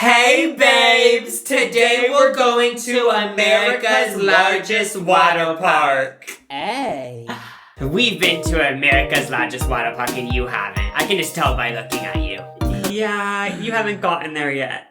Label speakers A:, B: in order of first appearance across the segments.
A: Hey babes! Today we're going to America's largest water park.
B: Hey.
A: We've been to America's largest water park and you haven't. I can just tell by looking at you.
B: Yeah, you haven't gotten there yet.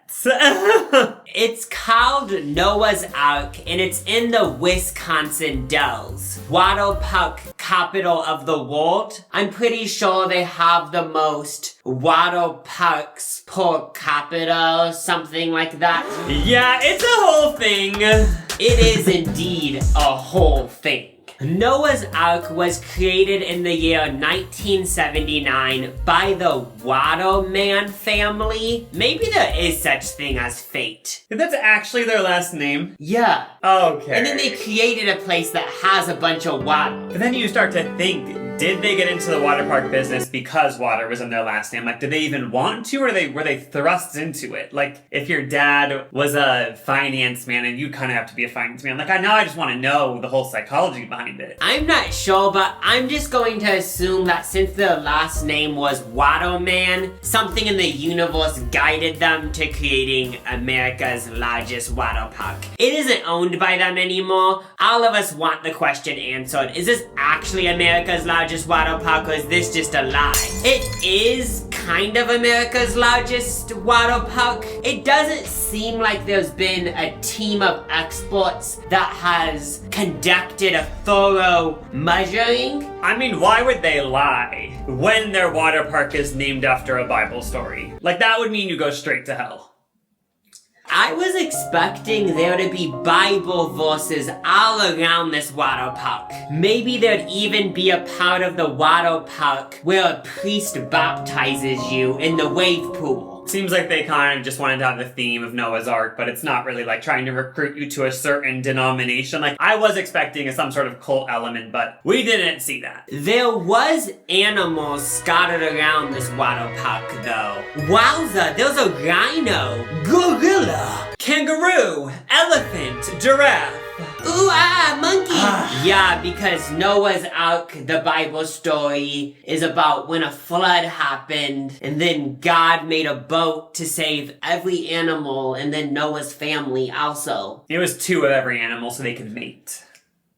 A: It's called Noah's Ark and it's in the Wisconsin Dells. Water park capital of the world. I'm pretty sure they have the most water parks per capita or something like that.
B: Yeah, it's a whole thing.
A: It is indeed a whole thing. Noah's Ark was created in the year 1979 by the Waterman family. Maybe there is such thing as fate.
B: That's actually their last name?
A: Yeah.
B: Okay.
A: And then they created a place that has a bunch of water.
B: But then you start to think, did they get into the water park business because water was in their last name? Like, did they even want to, or were they thrust into it? Like, if your dad was a finance man and you kind of have to be a finance man, like, I just want to know the whole psychology behind it.
A: I'm not sure, but I'm just going to assume that since their last name was Waterman, something in the universe guided them to creating America's largest water park. It isn't owned by them anymore. All of us want the question answered. Is this actually America's largest water park, or is this just a lie? It is kind of America's largest water park. It doesn't seem like there's been a team of experts that has conducted a thorough measuring.
B: I mean, why would they lie when their water park is named after a Bible story? Like, that would mean you go straight to hell.
A: I was expecting there to be Bible verses all around this water park. Maybe there'd even be a part of the water park where a priest baptizes you in the wave pool.
B: Seems like they kind of just wanted to have the theme of Noah's Ark, but it's not really like trying to recruit you to a certain denomination. Like, I was expecting some sort of cult element, but we didn't see that.
A: There was animals scattered around this water park though. Wowza, there's a rhino, gorilla,
B: Kangaroo, elephant, giraffe.
A: ooh monkey. Yeah, because Noah's Ark, the Bible story, is about when a flood happened and then God made a boat to save every animal and then Noah's family also.
B: It was 2 of every animal so they could mate.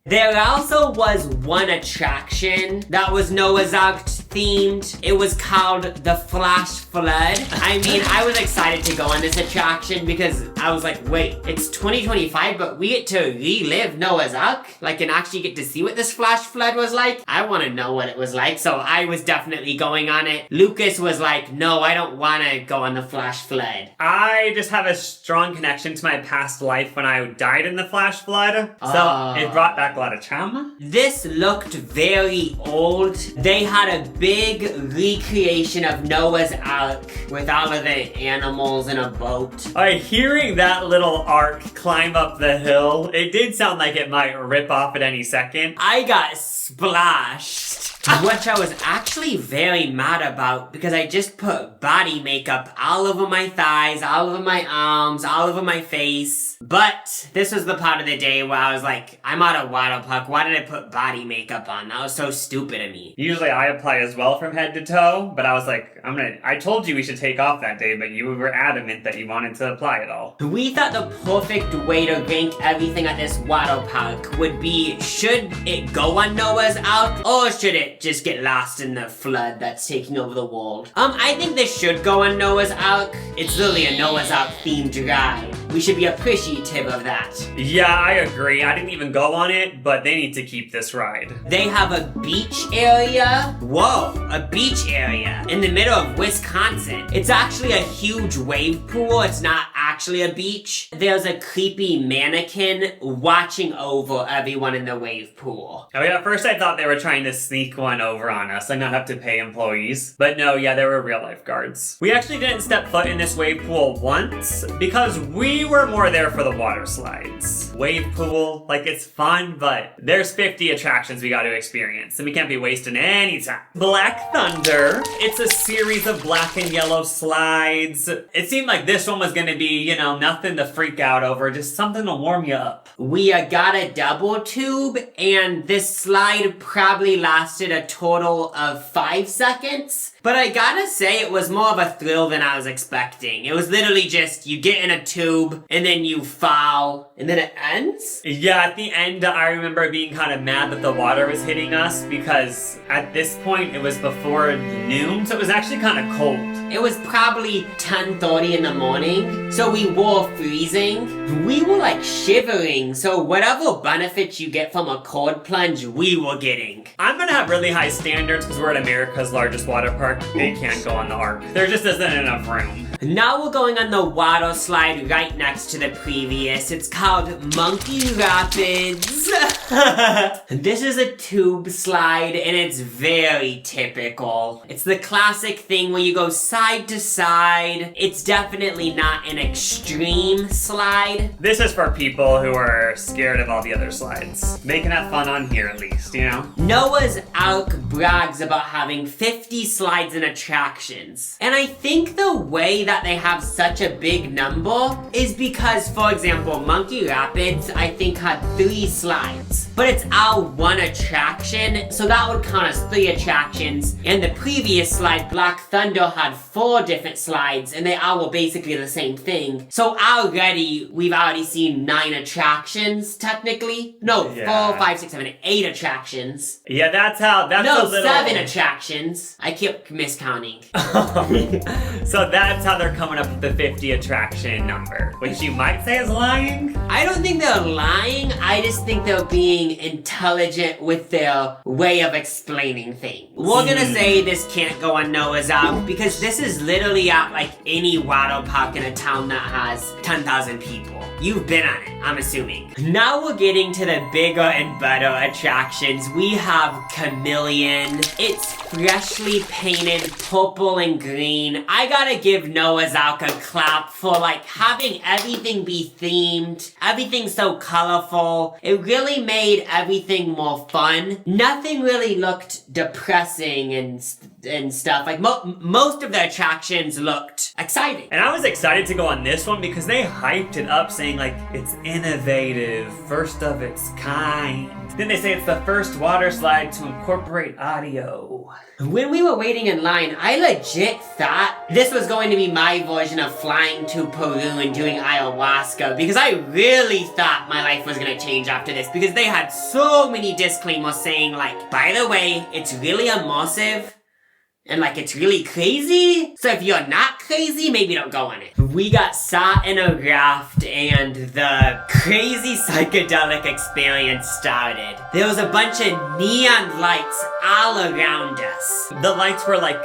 A: There also was one attraction that was Noah's Ark themed. It was called the Flash Flood. I mean, I was excited to go on this attraction because I was like, wait, it's 2025, but we get to relive Noah's Ark? Like, and actually get to see what this Flash Flood was like? I want to know what it was like, so I was definitely going on it. Lucas was like, no, I don't want to go on the Flash Flood.
B: I just have a strong connection to my past life when I died in the Flash Flood, so it brought back a lot of trauma.
A: This looked very old. They had a big recreation of Noah's Ark with all of the animals in a boat.
B: Alright, hearing that little ark climb up the hill, it did sound like it might rip off at any second.
A: I got splashed. Which I was actually very mad about because I just put body makeup all over my thighs, all over my arms, all over my face. But this was the part of the day where I was like, I'm at a water park. Why did I put body makeup on? That was so stupid of me.
B: Usually I apply as well from head to toe, but I was like, I told you we should take off that day, but you were adamant that you wanted to apply it all.
A: We thought the perfect way to rank everything at this water park would be, should it go on Noah's Ark or should it just get lost in the flood that's taking over the world? I think this should go on Noah's Ark. It's literally a Noah's Ark themed ride. We should be appreciative of that.
B: Yeah, I agree. I didn't even go on it, but they need to keep this ride.
A: They have a beach area. Whoa, a beach area in the middle of Wisconsin. It's actually a huge wave pool. It's not actually a beach. There's a creepy mannequin watching over everyone in the wave pool.
B: Oh yeah, at first I thought they were trying to sneak one over on us and not have to pay employees. But no, yeah, they were real lifeguards. We actually didn't step foot in this wave pool once because we were more there for the water slides. Wave pool, like, it's fun, but there's 50 attractions we got to experience and we can't be wasting any time. Black Thunder. It's a series of black and yellow slides. It seemed like this one was gonna be, you know, nothing to freak out over, just something to warm you up.
A: We got a double tube, and this slide probably lasted a total of 5 seconds. But I gotta say, it was more of a thrill than I was expecting. It was literally just, you get in a tube, and then you fall, and then it ends?
B: Yeah, at the end, I remember being kind of mad that the water was hitting us, because at this point, it was before noon, so it was actually kind of cold.
A: It was probably 10:30 in the morning, so we were freezing. We were like shivering, so whatever benefits you get from a cold plunge, we were getting.
B: I'm gonna have really high standards because we're at America's largest water park. It can't go on the Ark. There just isn't enough room.
A: Now we're going on the water slide right next to the previous. It's called Monkey Rapids. This is a tube slide and it's very typical. It's the classic thing where you go side to side. It's definitely not an extreme slide.
B: This is for people who are scared of all the other slides. They can have fun on here at least, you know?
A: Noah's Ark brags about having 50 slides and attractions. And I think the way that they have such a big number is because, for example, Monkey Rapids, I think had 3 slides. But it's our one attraction, so that would count as 3 attractions. And the previous slide, Black Thunder, had 4 different slides, and they all were basically the same thing. So we've already seen 9 attractions, technically. No,
B: Yeah.
A: 4, 5, 6, 7, 8 attractions.
B: Yeah, that's a little...
A: 7 attractions. I keep miscounting.
B: So that's how they're coming up with the 50 attraction number, which you might say is lying?
A: I don't think they're lying, I just think they're being intelligent with their way of explaining things. We're gonna say this can't go on Noah's Ark because this is literally at like any water park in a town that has 10,000 people. You've been on it, I'm assuming. Now we're getting to the bigger and better attractions. We have Chameleon. It's freshly painted purple and green. I gotta give Noah's Ark a clap for like having everything be themed. Everything's so colorful. It really made everything more fun. Nothing really looked depressing and stuff. Like most of the attractions looked exciting.
B: And I was excited to go on this one because they hyped it up saying like, it's innovative, first of its kind. Then they say it's the first water slide to incorporate audio.
A: When we were waiting in line, I legit thought this was going to be my version of flying to Peru and doing ayahuasca because I really thought my life was gonna change after this because they had so many disclaimers saying like, by the way, it's really immersive. And like, it's really crazy. So if you're not crazy, maybe don't go on it. We got sat in a raft and the crazy psychedelic experience started. There was a bunch of neon lights all around us.
B: The lights were like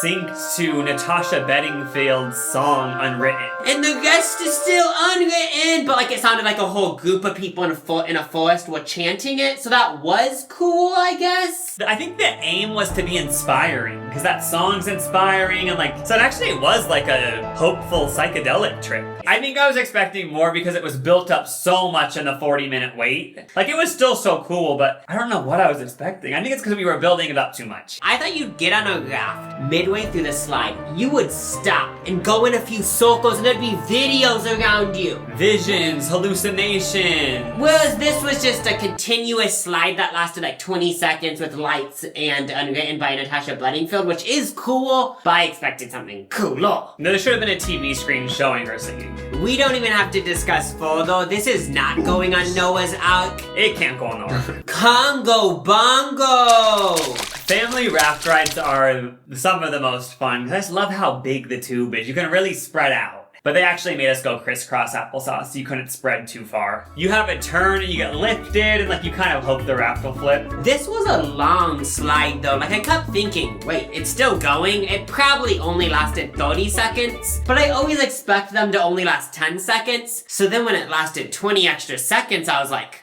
B: synced to Natasha Bedingfield's song Unwritten.
A: And the rest is still unwritten, but like it sounded like a whole group of people in a forest were chanting it. So that was cool, I guess.
B: I think the aim was to be inspiring, because that song's inspiring, and like, so it was like a hopeful psychedelic trip. I think I was expecting more because it was built up so much in the 40-minute wait. Like, it was still so cool, but I don't know what I was expecting. I think it's because we were building it up too much.
A: I thought you'd get on a raft midway through the slide. You would stop and go in a few circles and there'd be videos around you.
B: Visions, hallucination.
A: Whereas this was just a continuous slide that lasted like 20 seconds with lights and Unwritten by Natasha Bedingfield, which is cool, but I expected something cooler.
B: There should have been a TV screen showing her singing.
A: We don't even have to discuss further. This is not going on Noah's Ark.
B: It can't go on the Ark.
A: Congo Bongo!
B: Family raft rides are some of the most fun. I just love how big the tube is. You can really spread out. But they actually made us go crisscross applesauce so you couldn't spread too far. You have a turn and you get lifted and like you kind of hope the raft will flip.
A: This was a long slide though. Like I kept thinking, wait, it's still going? It probably only lasted 30 seconds. But I always expect them to only last 10 seconds. So then when it lasted 20 extra seconds, I was like,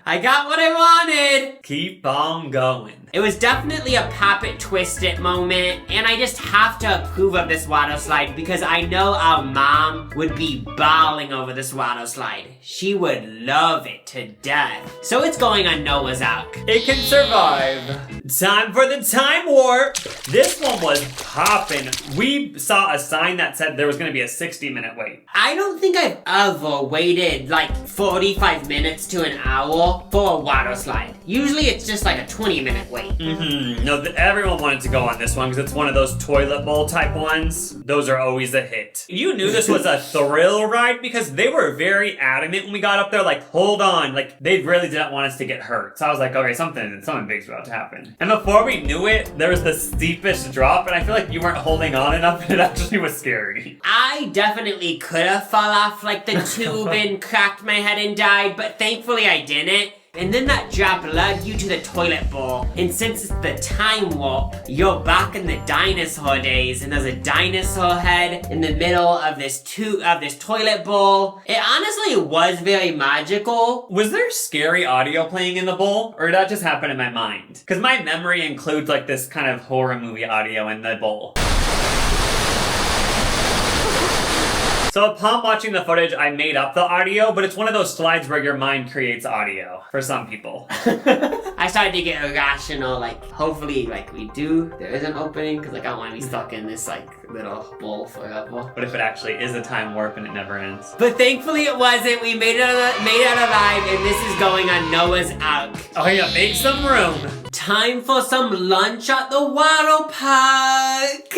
A: I got what I wanted.
B: Keep on going.
A: It was definitely a pop it, twist it moment. And I just have to approve of this water slide because I know our mom would be bawling over this water slide. She would love it to death. So it's going on Noah's Ark.
B: It can survive. Time for the time warp. This one was popping. We saw a sign that said there was going to be a 60-minute wait.
A: I don't think I've ever waited like 45 minutes to an hour for a water slide. Usually it's just like a 20-minute wait.
B: No, everyone wanted to go on this one because it's one of those toilet bowl type ones. Those are always a hit. You knew this was a thrill ride because they were very adamant when we got up there, like, hold on. Like, they really didn't want us to get hurt. So I was like, okay, something big's about to happen. And before we knew it, there was the steepest drop, and I feel like you weren't holding on enough, and it actually was scary.
A: I definitely could have fell off like the tube and cracked my head and died, but thankfully I didn't. And then that drop led you to the toilet bowl. And since it's the time warp, you're back in the dinosaur days, and there's a dinosaur head in the middle of this toilet bowl. It honestly was very magical.
B: Was there scary audio playing in the bowl, or did that just happen in my mind? Because my memory includes like this kind of horror movie audio in the bowl. So upon watching the footage, I made up the audio, but it's one of those slides where your mind creates audio for some people.
A: I started to get irrational, like, hopefully, like, there is an opening, because, like, I don't want to be stuck in this, like, little bowl forever.
B: What if it actually is a time warp and it never ends?
A: But thankfully it wasn't. We made it alive, and this is going on Noah's Ark.
B: Oh yeah, make some room.
A: Time for some lunch at the water park.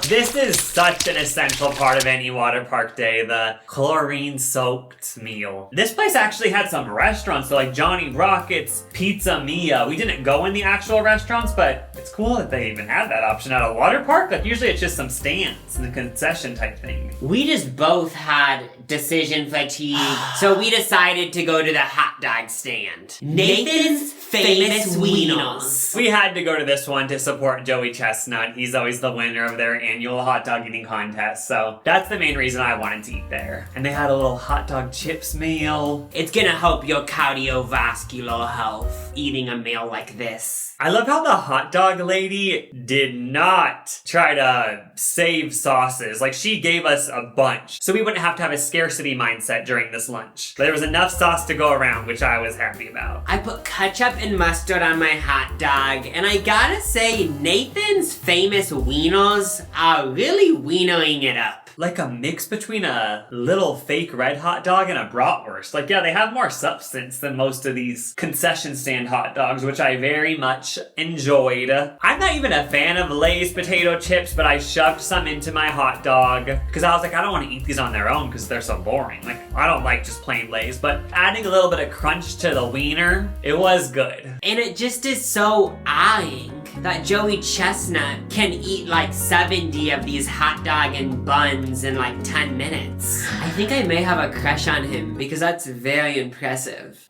B: This is such an essential part of any water park day, the chlorine-soaked meal. This place actually had some restaurants, so like Johnny Rockets, Pizza Mia. We didn't go in the actual restaurants, but it's cool that they even had that option at a water park. Like usually it's just some stands and a concession type thing.
A: We just both had decision fatigue, so we decided to go to the hot dog stand. Nathan's Famous Wieners.
B: We had to go to this one to support Joey Chestnut. He's always the winner of their annual hot dog eating contest, so that's the main reason I wanted to eat there. And they had a little hot dog chips meal.
A: It's gonna help your cardiovascular health, eating a meal like this.
B: I love how the hot dog lady did not try to save sauces. Like, she gave us a bunch, so we wouldn't have to have a scarcity mindset during this lunch. But there was enough sauce to go around, which I was happy about.
A: I put ketchup and mustard on my hot dog, and I gotta say, Nathan's Famous Wieners are really wienering it up.
B: Like a mix between a little fake red hot dog and a bratwurst. Like, yeah, they have more substance than most of these concession stand hot dogs, which I very much enjoyed. I'm not even a fan of Lay's potato chips, but I shoved some into my hot dog because I was like, I don't want to eat these on their own because they're so boring. Like, I don't like just plain Lay's, but adding a little bit of crunch to the wiener, it was good.
A: And it just is so eyeing that Joey Chestnut can eat like 70 of these hot dog and buns in like 10 minutes. I think I may have a crush on him because that's very impressive.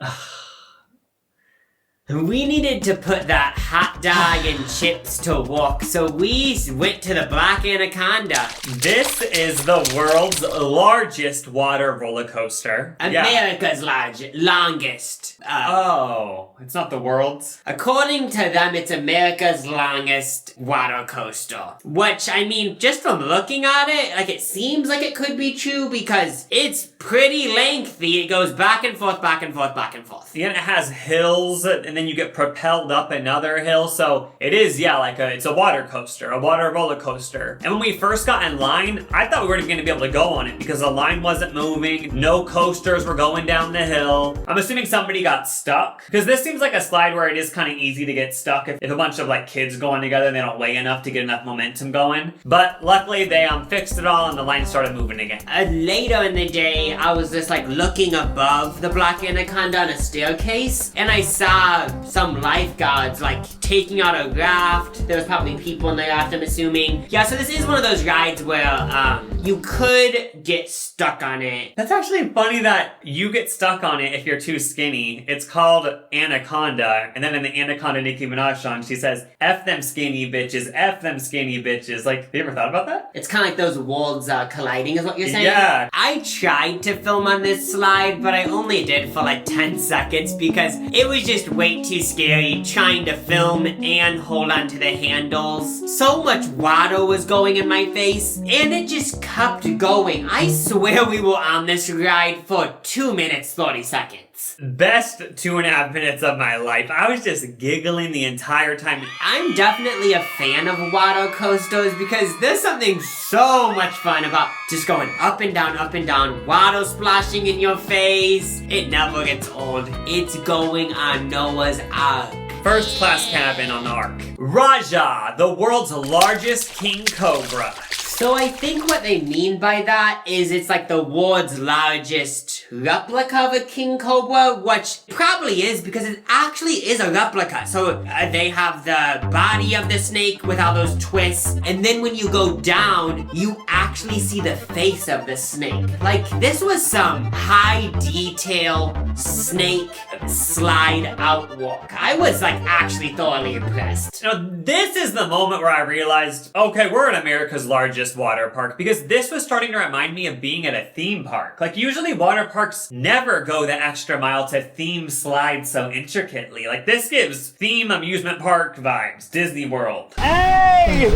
A: We needed to put that hot dog and chips to work, so we went to the Black Anaconda.
B: This is the world's largest water roller coaster.
A: America's longest.
B: Oh, it's not the world's?
A: According to them, it's America's longest water coaster. Which, I mean, just from looking at it, like, it seems like it could be true because it's pretty lengthy. It goes back and forth, back and forth, back and forth.
B: Yeah, and it has hills, and then you get propelled up another hill, so it is, yeah, like it's a water coaster, a water roller coaster. And when we first got in line, I thought we weren't going to be able to go on it because the line wasn't moving, no coasters were going down the hill. I'm assuming somebody got stuck, because this seems like a slide where it is kind of easy to get stuck if a bunch of like kids go on together and they don't weigh enough to get enough momentum going. But luckily they fixed it all and the line started moving again.
A: Later in the day, I was just like looking above the Black Anaconda on a staircase, and I saw some lifeguards like taking out a raft. There was probably people in the raft, I'm assuming. Yeah, so this is one of those rides where you could get stuck on it.
B: That's actually funny that you get stuck on it if you're too skinny. It's called Anaconda, and then in the Anaconda Nicki Minaj song, she says, F them skinny bitches, F them skinny bitches. Like, have you ever thought about that?
A: It's kind of like those worlds colliding is what you're saying?
B: Yeah.
A: I tried to film on this slide, but I only did for like 10 seconds because it was just way way too scary trying to film and hold on to the handles. So much water was going in my face, and it just kept going. I swear we were on this ride for 2 minutes, 30 seconds.
B: Best 2.5 minutes of my life. I was just giggling the entire time.
A: I'm definitely a fan of water coasters because there's something so much fun about just going up and down, water splashing in your face. It never gets old. It's going on Noah's Ark.
B: First class cabin on the Ark. Raja, the world's largest king cobra.
A: So I think what they mean by that is it's like the world's largest replica of a king cobra, which probably is because it actually is a replica. So they have the body of the snake with all those twists, and then when you go down, you actually see the face of the snake. Like, this was some high detail snake slide out walk. I was like actually thoroughly impressed.
B: Now, this is the moment where I realized, okay, we're in America's largest water park, because this was starting to remind me of being at a theme park. Like, usually water parks never go the extra mile to theme slides so intricately. Like, this gives theme amusement park vibes. Disney World.
C: Hey!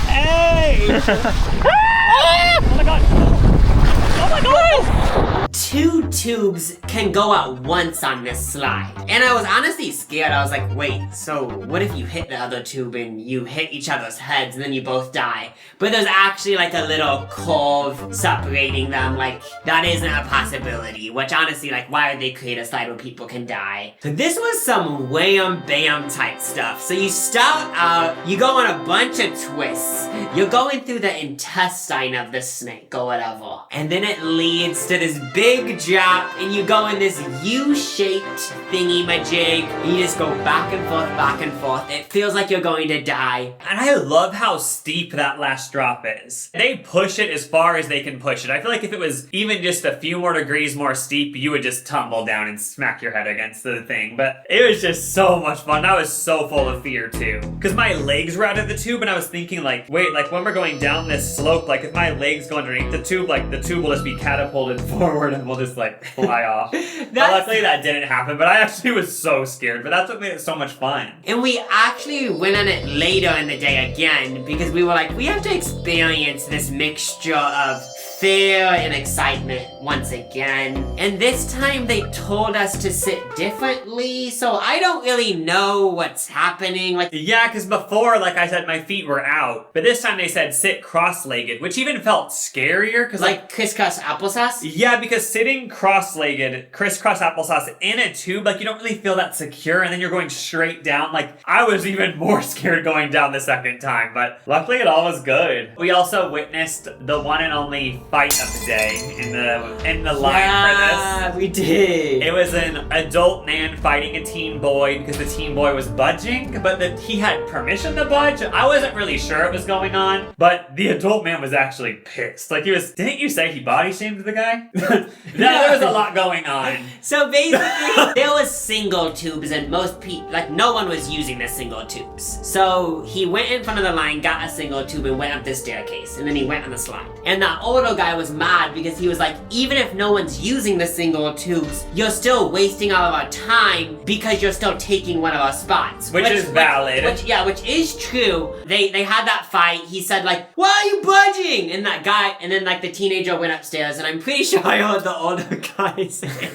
C: Hey! Oh my god! Oh my god!
A: 2 tubes can go at once on this slide. And I was honestly scared. I was like, wait, so what if you hit the other tube and you hit each other's heads and then you both die? But there's actually like a little curve separating them. Like, that isn't a possibility. Which honestly, like, why would they create a slide where people can die? So this was some wham bam type stuff. So you start out, you go on a bunch of twists. You're going through the intestine of the snake or whatever. And then it leads to this big drop, and you go in this U-shaped thingy-majig, and you just go back and forth, back and forth. It feels like you're going to die.
B: And I love how steep that last drop is. They push it as far as they can push it. I feel like if it was even just a few more degrees more steep, you would just tumble down and smack your head against the thing. But it was just so much fun. I was so full of fear too. Because my legs were out of the tube, and I was thinking like, wait, like when we're going down this slope, like if my legs go underneath the tube, like the tube will just be catapulted forward and we'll just like fly off. Well, luckily that didn't happen, but I actually was so scared. But that's what made it so much fun.
A: And we actually went on it later in the day again because we were like, we have to experience this mixture of fear and excitement once again. And this time they told us to sit differently, so I don't really know what's happening. Like,
B: yeah, because before, like I said, my feet were out, but this time they said sit cross-legged, which even felt scarier because
A: like crisscross applesauce?
B: Yeah, because sitting cross-legged, crisscross applesauce in a tube, like you don't really feel that secure, and then you're going straight down. Like, I was even more scared going down the second time, but luckily it all was good. We also witnessed the one and only fight of the day in the line for this.
A: Yeah, we did.
B: It was an adult man fighting a teen boy because the teen boy was budging, but he had permission to budge. I wasn't really sure what was going on, but the adult man was actually pissed. Like, he was, didn't you say he body shamed the guy? No, there was a lot going on.
A: So basically, there was single tubes and most people, like no one was using the single tubes. So he went in front of the line, got a single tube and went up the staircase, and then he went on the slide. And the older guy was mad because he was like, even if no one's using the single tubes, you're still wasting all of our time because you're still taking one of our spots.
B: Which is valid.
A: Which is true. They had that fight. He said like, why are you budging? And that guy, and then like the teenager went upstairs, and I'm pretty sure I heard the older guy say,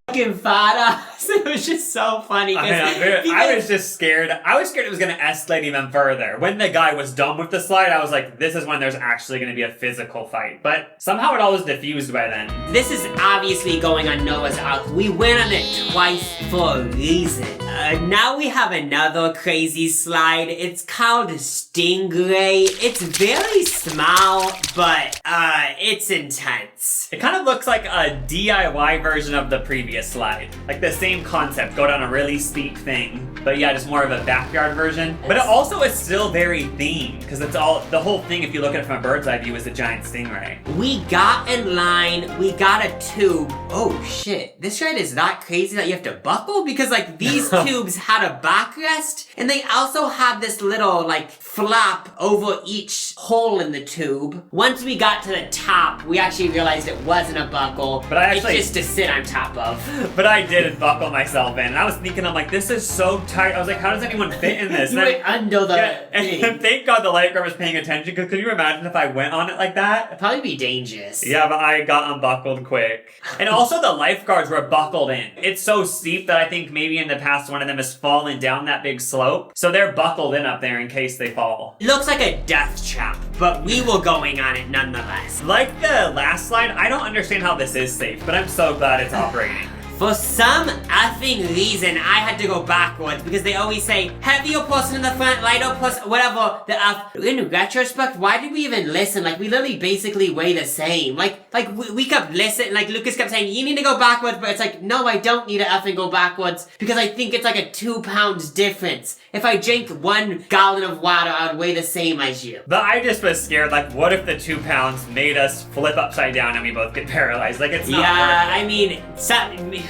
A: fucking fat ass. It was just so funny.
B: I was just scared. I was scared it was going to escalate even further. When the guy was done with the slide, I was like, this is when there's actually going to be a physical fight. But somehow it all was diffused by then.
A: This is obviously going on Noah's Ark. We went on it twice for a reason. Now we have another crazy slide. It's called Stingray. It's very small, but it's intense.
B: It kind of looks like a DIY version of the previous slide. Like the same concept, go down a really steep thing. But yeah, just more of a backyard version. But it also is still very themed, because it's all, the whole thing, if you look at it from a bird's eye view, is a giant stingray.
A: We got in line, we got a tube. Oh shit, this ride is that crazy that you have to buckle? Because like these tubes had a backrest, and they also had this little like flap over each hole in the tube. Once we got to the top, we actually realized it wasn't a buckle.
B: But I actually-
A: it's just to sit on top of.
B: But I did buckle myself in, and I was thinking, I'm like, this is so tight. I was like, how does anyone fit in this?
A: You
B: And
A: went under the thing.
B: and thank God the lifeguard was paying attention, because could you imagine if I went on it like that?
A: It'd probably be dangerous.
B: Yeah, but I got unbuckled quick. And also the lifeguards were buckled in. It's so steep that I think maybe in the past one of them has fallen down that big slope. So they're buckled in up there in case they fall.
A: Looks like a death trap, but we were going on it nonetheless.
B: Like the last slide, I don't understand how this is safe, but I'm so glad it's operating.
A: For some effing reason, I had to go backwards because they always say, heavier person in the front, lighter person, whatever, the F. In retrospect, why did we even listen? Like, we literally basically weigh the same. Like we kept listening, like Lucas kept saying, you need to go backwards, but it's like, no, I don't need to effing go backwards because I think it's like a 2 pounds difference. If I drink 1 gallon of water, I would weigh the same as you.
B: But I just was scared, like, what if the 2 pounds made us flip upside down and we both get paralyzed? Like, it's not
A: Yeah,
B: worth it.
A: I mean,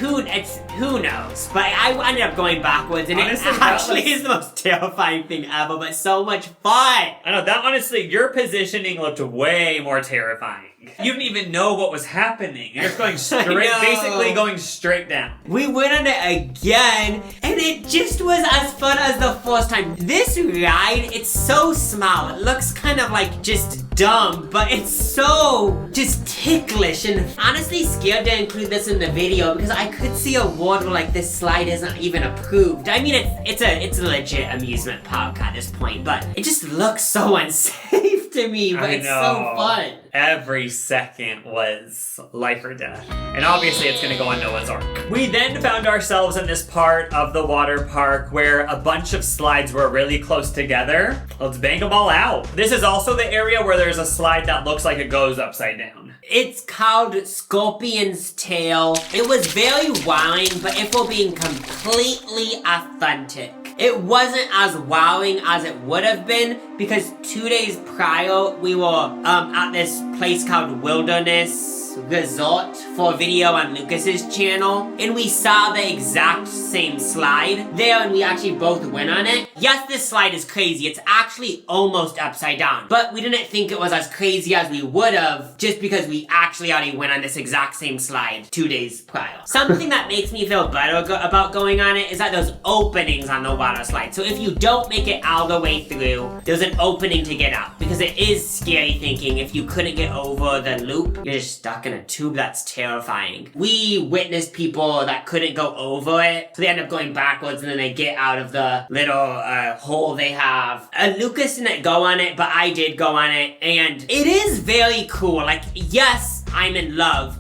A: who knows? But I ended up going backwards, and
B: Honestly,
A: it actually is the most terrifying thing ever, but so much fun.
B: I know, that honestly, your positioning looked way more terrifying. You didn't even know what was happening. You're just going straight,
A: know.
B: basically going straight down.
A: We went on it again, and it just was as fun as the first time. This ride, it's so small. It looks kind of like just dumb, but it's so just ticklish, and honestly scared to include this in the video because I could see a world where like this slide isn't even approved. I mean, it's a legit amusement park at this point, but it just looks so unsafe to me, but it's so fun.
B: Every second was life or death. And obviously it's gonna go on Noah's Ark. We then found ourselves in this part of the water park where a bunch of slides were really close together. Let's bang them all out. This is also the area where there's a slide that looks like it goes upside down.
A: It's called Scorpion's Tail. It was very wowing, but if we're being completely authentic, it wasn't as wowing as it would have been because 2 days prior we were at this place called Wilderness Resort for a video on Lucas's channel, and we saw the exact same slide there, and we actually both went on it. Yes, this slide is crazy. It's actually almost upside down, but we didn't think it was as crazy as we would have just because we actually already went on this exact same slide 2 days prior. Something that makes me feel better about going on it is that there's openings on the water slide. So if you don't make it all the way through, there's an opening to get out because it is scary thinking if you couldn't get over the loop, you're just stuck in a tube. That's terrifying. We witnessed people that couldn't go over it, so they end up going backwards and then they get out of the little hole they have. Lucas didn't go on it, but I did go on it, and it is very cool. Like, yes, I'm in love.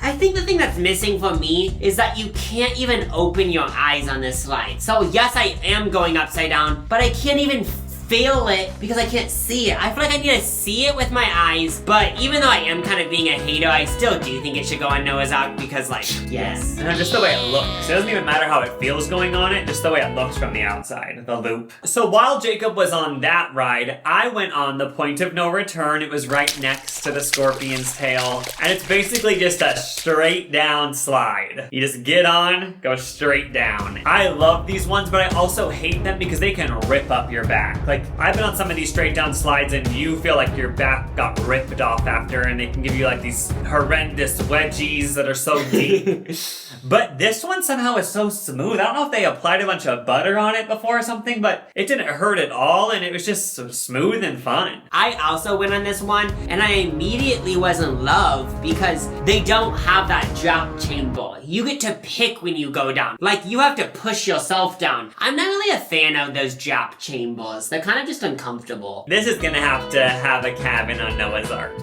A: I think the thing that's missing for me is that you can't even open your eyes on this slide. So yes, I am going upside down, but I can't even feel it because I can't see it. I feel like I need to see it with my eyes, but even though I am kind of being a hater, I still do think it should go on Noah's Ark because, like, yes.
B: And just the way it looks. It doesn't even matter how it feels going on it, just the way it looks from the outside, the loop. So while Jacob was on that ride, I went on the Point of No Return. It was right next to the Scorpion's Tail, and it's basically just a straight down slide. You just get on, go straight down. I love these ones, but I also hate them because they can rip up your back. Like, I've been on some of these straight down slides and you feel like your back got ripped off after, and they can give you like these horrendous wedgies that are so deep. But this one somehow is so smooth. I don't know if they applied a bunch of butter on it before or something, but it didn't hurt at all, and it was just so smooth and fun.
A: I also went on this one, and I immediately was in love because they don't have that drop chamber. You get to pick when you go down. Like, you have to push yourself down. I'm not really a fan of those drop chambers. They're kind of just uncomfortable.
B: This is gonna have to have a cabin on Noah's Ark.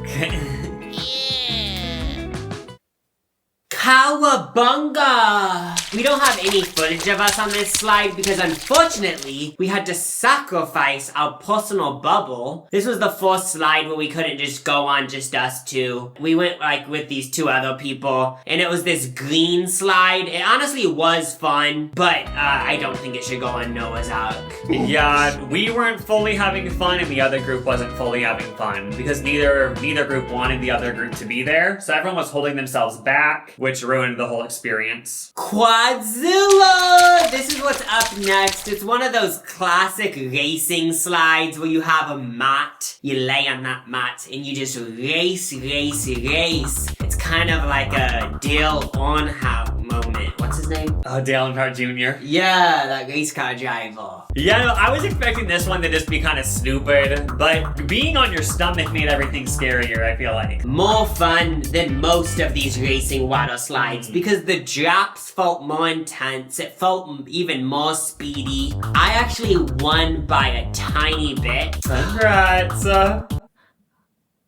A: Cowabunga! We don't have any footage of us on this slide because unfortunately, we had to sacrifice our personal bubble. This was the first slide where we couldn't just go on just us two. We went like with these 2 other people, and it was this green slide. It honestly was fun, but I don't think it should go on Noah's Ark.
B: Yeah, we weren't fully having fun, and the other group wasn't fully having fun because neither group wanted the other group to be there. So everyone was holding themselves back, which which ruined the whole experience.
A: Quadzilla! This is what's up next. It's one of those classic racing slides where you have a mat, you lay on that mat, and you just race. It's kind of like a Dale Earnhardt moment. What's his name?
B: Oh, Dale Earnhardt Jr.
A: Yeah, that race car driver.
B: Yeah, no, I was expecting this one to just be kind of stupid, but being on your stomach made everything scarier, I feel like.
A: More fun than most of these racing water slides because the drops felt more intense. It felt even more speedy. I actually won by a tiny bit.
B: Congrats.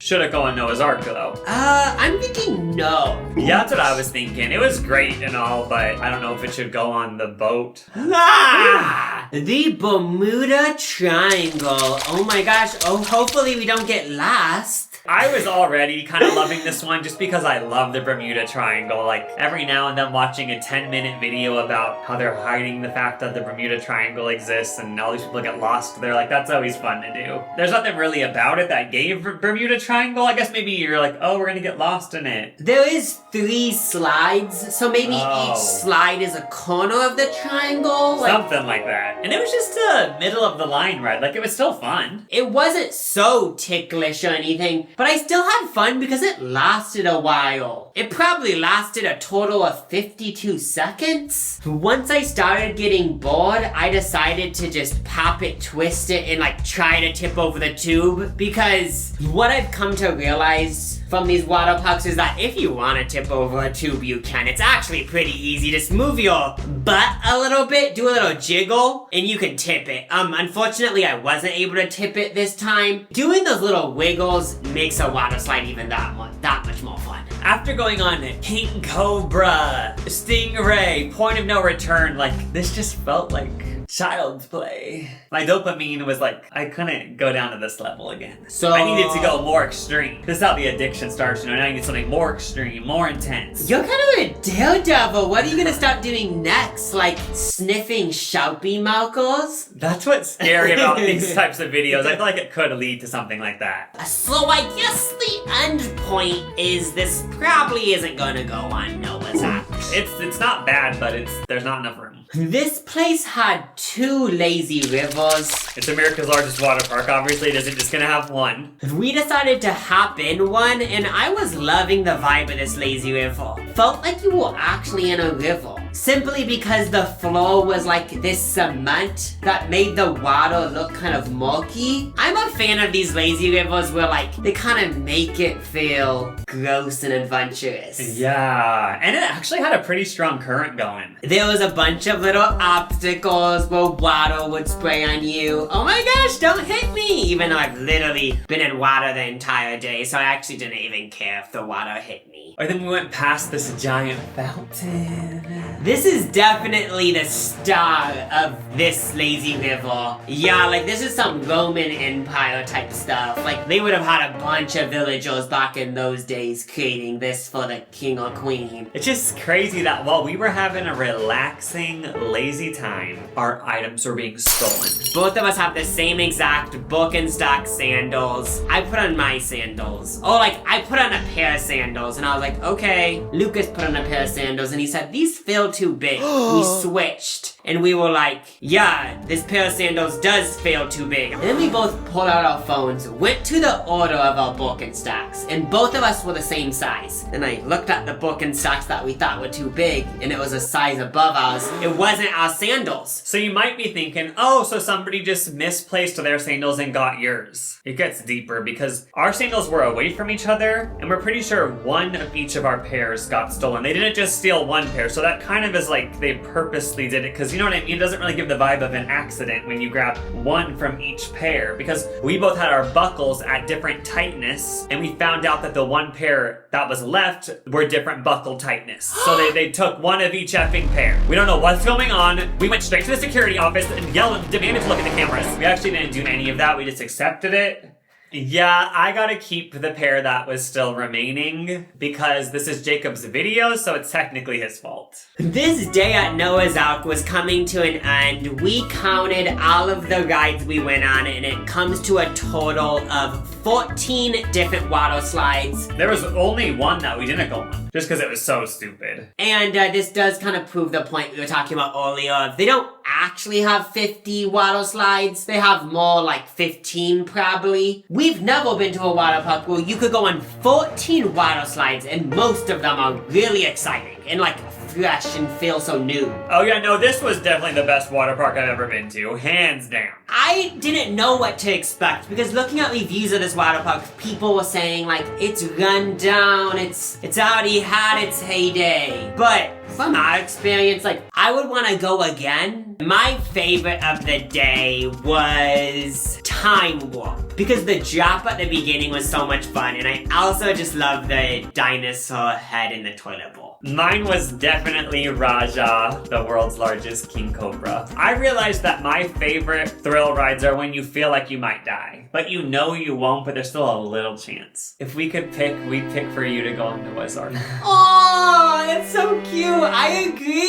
B: Should have gone Noah's Ark though.
A: I'm thinking no.
B: Yeah, that's what I was thinking. It was great and all, but I don't know if it should go on the boat.
A: Ah! The Bermuda Triangle. Oh my gosh. Oh, hopefully we don't get lost.
B: I was already kind of loving this one just because I love the Bermuda Triangle. Like, every now and then watching a 10-minute video about how they're hiding the fact that the Bermuda Triangle exists and all these people get lost there, like, that's always fun to do. There's nothing really about it that gave Bermuda Triangle. I guess maybe you're like, oh, we're gonna get lost in it.
A: There is 3 slides, so maybe each slide is a corner of the triangle. Like,
B: something like that. And it was just a middle of the line ride. Like, it was still fun.
A: It wasn't so ticklish or anything, but I still had fun because it lasted a while. It probably lasted a total of 52 seconds. Once I started getting bored, I decided to just pop it, twist it, and like try to tip over the tube because what I've come to realize from these water parks is that if you want to tip over a tube, you can. It's actually pretty easy. Just move your butt a little bit, do a little jiggle, and you can tip it. Unfortunately, I wasn't able to tip it this time. Doing those little wiggles makes a water slide even that much more fun.
B: After going on King Cobra, Stingray, Point of No Return, like, this just felt like child's play. My dopamine was like, I couldn't go down to this level again.
A: So
B: I needed to go more extreme. This is how the addiction starts, you know, now you need something more extreme, more intense.
A: You're kind of a daredevil. What are you gonna start doing next? Like sniffing Sharpie markers?
B: That's what's scary about these types of videos. I feel like it could lead to something like that.
A: So I guess the end point is this probably isn't gonna go on Noah's Ark.
B: It's not bad, but there's not enough room.
A: This place had 2 lazy rivers.
B: It's America's largest water park. Obviously, it isn't just gonna have one.
A: We decided to hop in one, and I was loving the vibe of this lazy river. Felt like you were actually in a river. Simply because the floor was like this cement that made the water look kind of murky. I'm a fan of these lazy rivers where like they kind of make it feel gross and adventurous.
B: Yeah, and it actually had a pretty strong current going.
A: There was a bunch of little obstacles where water would spray on you. Oh my gosh, don't hit me! Even though I've literally been in water the entire day, so I actually didn't even care if the water hit me.
B: Or then we went past this giant fountain.
A: This is definitely the star of this lazy river. Yeah, like this is some Roman Empire type stuff. Like they would have had a bunch of villagers back in those days creating this for the king or queen.
B: It's just crazy that while we were having a relaxing, lazy time, our items were being stolen.
A: Both of us have the same exact Birkenstock sandals. I put on my sandals. Oh, like I put on a pair of sandals and I was like, okay. Lucas put on a pair of sandals and he said, these feel too big. We switched and we were like, yeah, this pair of sandals does feel too big. And then we both pulled out our phones, went to the order of our Birkenstocks, and both of us were the same size. Then I looked at the Birkenstocks that we thought were too big and it was a size above ours. It wasn't our sandals.
B: So you might be thinking, oh, so somebody just misplaced their sandals and got yours. It gets deeper because our sandals were away from each other and we're pretty sure one of each of our pairs got stolen. They didn't just steal one pair, so that kind of is like they purposely did it because you know what I mean? It doesn't really give the vibe of an accident when you grab one from each pair because we both had our buckles at different tightness and we found out that the one pair that was left were different buckle tightness. So they took one of each effing pair. We don't know what's going on. We went straight to the security office and yelled and demanded to look at the cameras. We actually didn't do any of that. We just accepted it. Yeah, I gotta keep the pair that was still remaining because this is Jacob's video, so it's technically his fault. fault.
A: This day at Noah's Ark was coming to an end. We counted all of the rides we went on, and it comes to a total of 14 different water slides.
B: There was only one that we didn't go on, just because it was so stupid.
A: And this does kind of prove the point we were talking about earlier. They don't actually have 50 water slides. They have more like 15 probably. We've never been to a water park where you could go on 14 water slides, and most of them are really exciting and like fresh and feel so new.
B: Oh yeah, no, this was definitely the best water park I've ever been to, hands down.
A: I didn't know what to expect because looking at reviews of this water park, people were saying like it's run down, it's already had its heyday. But from our experience, like I would want to go again. My favorite of the day was Time Warp because the drop at the beginning was so much fun, and I also just love the dinosaur head in the toilet bowl.
B: Mine was definitely Raja, the world's largest king cobra. I realized that my favorite thrill rides are when you feel like you might die, but you know you won't, but there's still a little chance. If we could pick, we'd pick for you to go on Noah's Ark.
A: Oh, that's so cute. I agree.